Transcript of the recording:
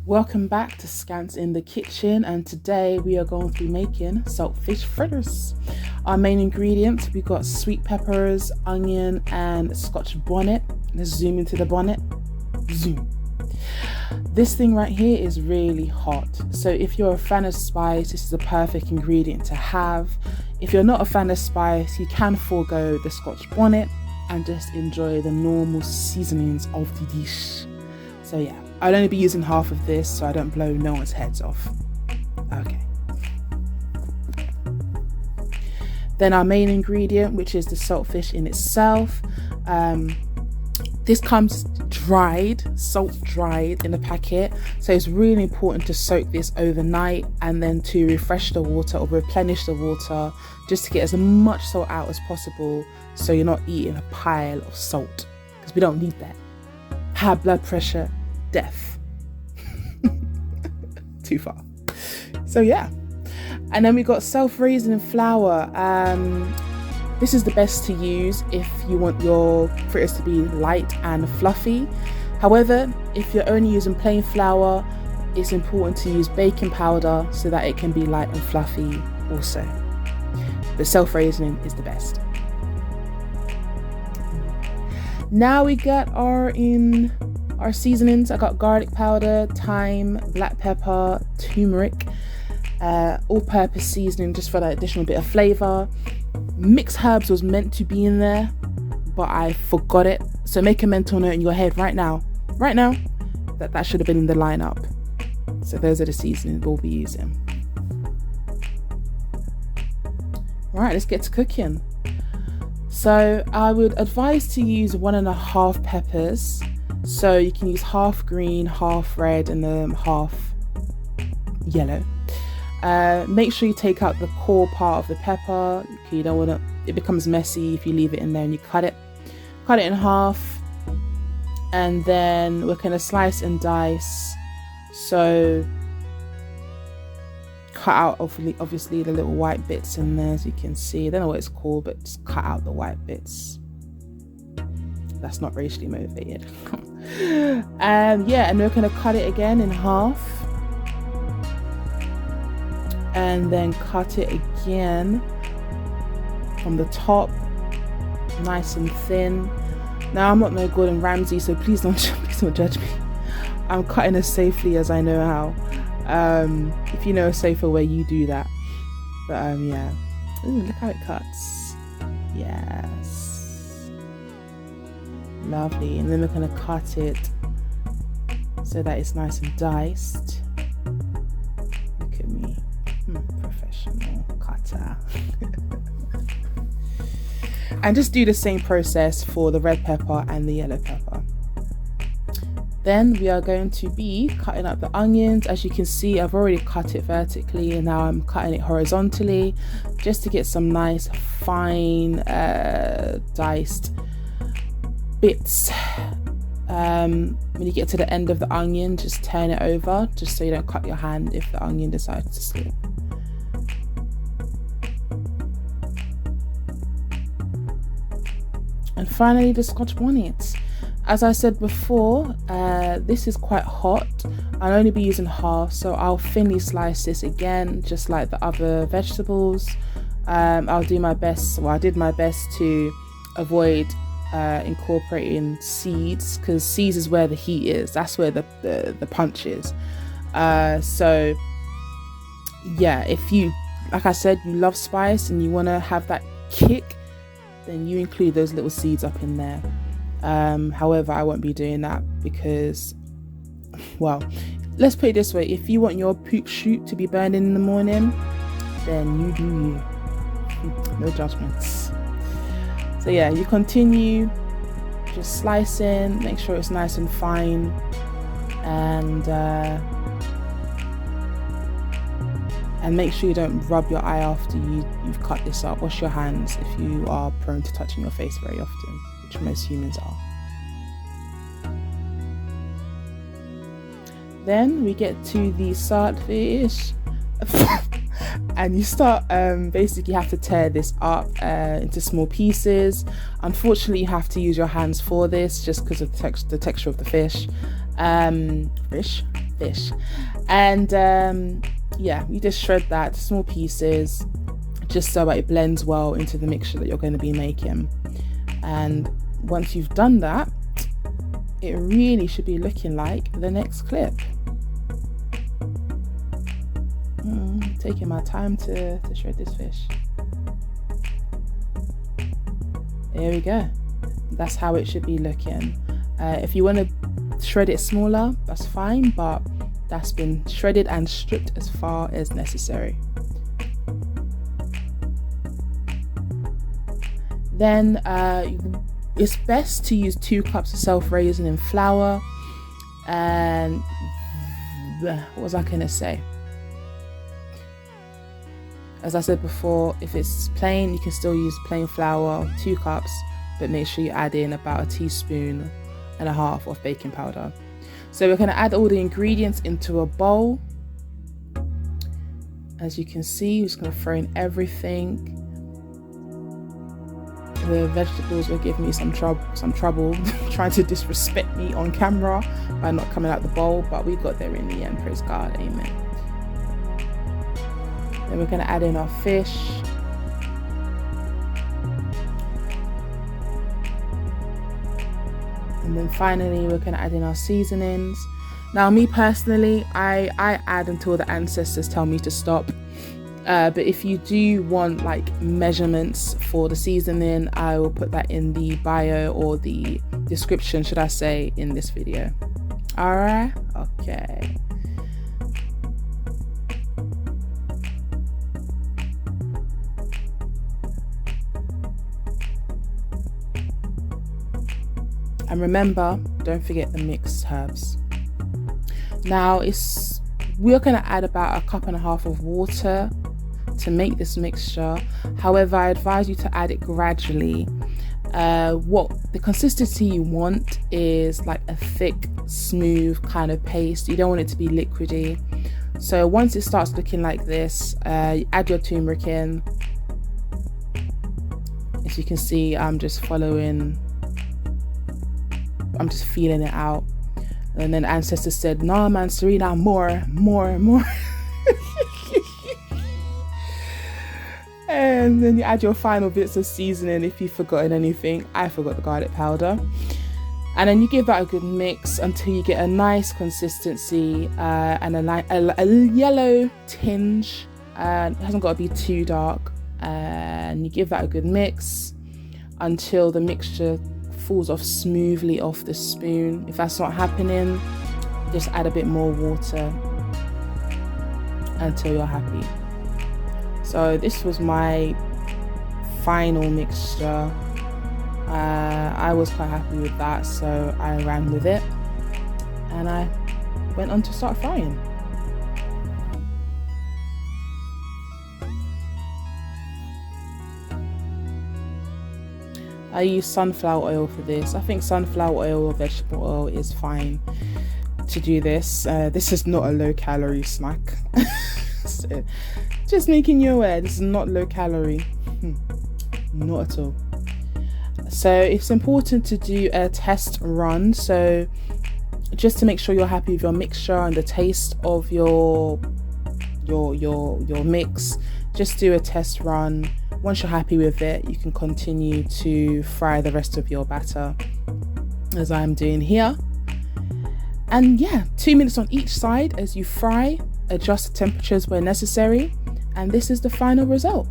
Welcome back to Scants in the kitchen, and today we are going to be making saltfish fritters. Our main ingredients, we got sweet peppers, onion and Scotch bonnet. Let's zoom into the bonnet. Zoom. This thing right here is really hot, so if you're a fan of spice, this is a perfect ingredient to have. If you're not a fan of spice, you can forego the Scotch bonnet and just enjoy the normal seasonings of the dish. So yeah, I'll only be using half of this so I don't blow no one's heads off. Okay. Then our main ingredient, which is the saltfish in itself. This comes dried, salt dried in a packet. So it's really important to soak this overnight and then to refresh the water or replenish the water just to get as much salt out as possible so you're not eating a pile of salt, because we don't need that. High blood pressure, death. Too far. So yeah. And then we got self-raising flour. This is the best to use if you want your fritters to be light and fluffy. However, if you're only using plain flour, it's important to use baking powder so that it can be light and fluffy also. But self-raising is the best. Now we got our seasonings. I got garlic powder, thyme, black pepper, turmeric, all-purpose seasoning just for that additional bit of flavor. Mixed herbs was meant to be in there, but I forgot it. So make a mental note in your head right now, that should have been in the lineup. So those are the seasonings we'll be using. All right, let's get to cooking. So I would advise to use 1.5 peppers. So you can use half green, half red, and then half yellow. Make sure you take out the core part of the pepper. You don't want it becomes messy if you leave it in there and you cut it in half. And then we're going to slice and dice. So cut out obviously the little white bits in there, as you can see. I don't know what it's called, but just cut out the white bits. That's not racially motivated. Yeah, and we're going to cut it again in half. And then cut it again from the top, nice and thin. Now I'm not no Gordon Ramsay, so please don't judge me. I'm cutting as safely as I know how. If you know a safer way, you do that. But yeah. Ooh, look how it cuts. Yes. Lovely. And then we're gonna cut it so that it's nice and diced. Look at me. Professional cutter. And just do the same process for the red pepper and the yellow pepper. Then we are going to be cutting up the onions. As you can see, I've already cut it vertically and now I'm cutting it horizontally just to get some nice fine diced bits. When you get to the end of the onion, just turn it over just so you don't cut your hand if the onion decides to slip. And finally, the Scotch bonnet. As I said before, this is quite hot. I'll only be using half, so I'll thinly slice this again, just like the other vegetables. I'll do my best, well, I did my best to avoid incorporating seeds, because seeds is where the heat is. That's where the punch is. So yeah, if you, like I said, you love spice and you want to have that kick, then you include those little seeds up in there. However, I won't be doing that because, well, let's put it this way: if you want your poop shoot to be burning in the morning, then you do you. No judgments. So yeah, you continue just slicing, make sure it's nice and fine, and make sure you don't rub your eye after you've cut this up. Wash your hands if you are prone to touching your face very often, which most humans are. Then we get to the saltfish. And you start, basically you have to tear this up into small pieces. Unfortunately, you have to use your hands for this just because of the texture of the fish. fish. And yeah, you just shred that to small pieces just so that it blends well into the mixture that you're going to be making. And once you've done that, it really should be looking like the next clip. Taking my time to shred this fish. There we go. That's how it should be looking. If you want to shred it smaller, that's fine, but that's been shredded and stripped as far as necessary. Then it's best to use 2 cups of self-raising flour. And what was I gonna say? As I said before, if it's plain, you can still use plain flour, 2 cups, but make sure you add in about 1.5 teaspoons of baking powder. So we're going to add all the ingredients into a bowl. As you can see, we're just going to throw in everything. The vegetables were giving me some trouble trying to disrespect me on camera by not coming out the bowl, but we got there in the end, praise God, amen. Then we're going to add in our fish. And then finally, we're going to add in our seasonings. Now, me personally, I add until the ancestors tell me to stop. But if you do want like measurements for the seasoning, I will put that in the bio or the description, should I say, in this video. All right, okay. And remember, don't forget the mixed herbs. Now we're going to add about 1.5 cups of water to make this mixture. However, I advise you to add it gradually. What the consistency you want is like a thick, smooth kind of paste. You don't want it to be liquidy. So once it starts looking like this, you add your turmeric in. As you can see, I'm just feeling it out. And then ancestors said, "No, man, Serena, more." And then you add your final bits of seasoning if you've forgotten anything. I forgot the garlic powder. And then you give that a good mix until you get a nice consistency and a yellow tinge. It hasn't got to be too dark. And you give that a good mix until the mixture falls off smoothly off the spoon. If that's not happening, just add a bit more water until you're happy. So this was my final mixture. I was quite happy with that, so I ran with it and I went on to start frying. I use sunflower oil for this. I think sunflower oil or vegetable oil is fine to do this. This is not a low-calorie snack. So, just making you aware, this is not low-calorie. Not at all. So it's important to do a test run. So just to make sure you're happy with your mixture and the taste of your mix, just do a test run. Once you're happy with it, you can continue to fry the rest of your batter as I'm doing here. And yeah, 2 minutes on each side as you fry. Adjust the temperatures where necessary, and this is the final result.